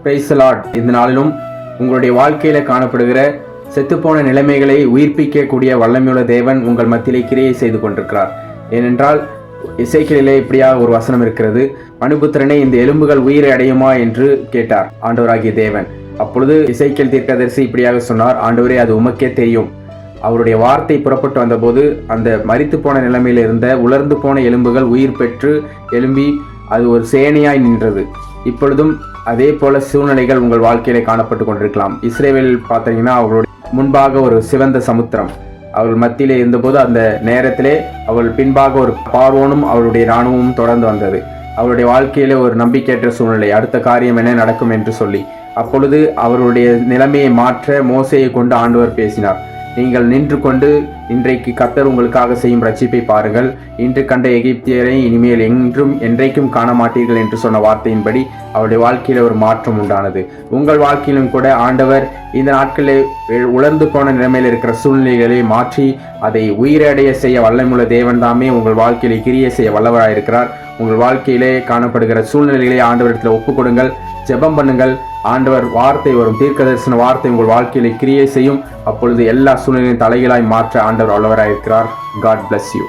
Praise the Lord. இந்த நாளிலும் உங்களுடைய வாழ்க்கையில காணப்படுகிற செத்துப்போன நிலைமைகளை உயிர்ப்பிக்கக்கூடிய வல்லமையுள்ள தேவன் உங்கள் மத்தியிலே கிரியை செய்து கொண்டிருக்கிறார். ஏனென்றால் எசேக்கியேலிலே இப்படியாக ஒரு வசனம் இருக்கிறது, மனுபுத்திரனே இந்த எலும்புகள் உயிரை அடையுமா என்று கேட்டார் ஆண்டவராகிய தேவன். அப்பொழுது எசேக்கியேல் தீர்க்கதரிசி இப்படியாக சொன்னார், ஆண்டவரே அது உமக்கே தெரியும். அவருடைய வார்த்தை புறப்பட்டு வந்தபோது அந்த மரித்து போன நிலைமையில் இருந்த உலர்ந்து போன எலும்புகள் உயிர் பெற்று எழும்பி அது ஒரு சேனையாய் நின்றது. இப்பொழுதும் அதே போல சூழ்நிலைகள் உங்கள் வாழ்க்கையிலே காணப்பட்டு கொண்டிருக்கலாம். இஸ்ரேல் பார்த்தீங்கன்னா அவர்களுடைய முன்பாக ஒரு சிவந்த சமுத்திரம், அவர்கள் மத்தியிலே இருந்தபோது அந்த நேரத்திலே அவள் பின்பாக ஒரு பார்வோனும் அவருடைய இராணுவமும் தொடர்ந்து வந்தது. அவருடைய வாழ்க்கையிலே ஒரு நம்பிக்கையற்ற சூழ்நிலை, அடுத்த காரியம் என்ன நடக்கும் என்று சொல்லி. அப்பொழுது அவருடைய நிலைமையை மாற்ற மோசேயை கொண்டு ஆண்டவர் பேசினார். நீங்கள் நின்று கொண்டு இன்றைக்கு கர்த்தர் உங்களுக்காக செய்யும் ரட்சிப்பை பாருங்கள், இன்று கண்ட எகிப்தியரை இனிமேல் என்றும் என்றைக்கும் காண மாட்டீர்கள் என்று சொன்ன வார்த்தையின்படி அவருடைய வாழ்க்கையில் ஒரு மாற்றம் உண்டானது. உங்கள் வாழ்க்கையிலும் கூட ஆண்டவர் இந்த நாட்களில் உலர்ந்து போன நிலைமையில் இருக்கிற சூழ்நிலைகளை மாற்றி அதை உயிரடைய செய்ய வல்லமையுள்ள தேவன் தாமே உங்கள் வாழ்க்கையிலே கிரியை செய்ய வல்லவராயிருக்கிறார். உங்கள் வாழ்க்கையிலே காணப்படுகிற சூழ்நிலைகளை ஆண்டவரிடத்தில் ஒப்புக் கொடுங்கள், ஜெபம் பண்ணுங்கள். ஆண்டவர் வார்த்தை வரும், தீர்க்க தரிசன வார்த்தை உங்கள் வாழ்க்கையிலே கிரியை செய்யும். அப்பொழுது எல்லா சூழ்நிலையும் தலைகளாய் மாற்ற ஆண்டவர் வல்லவராயிருக்கிறார். God bless you.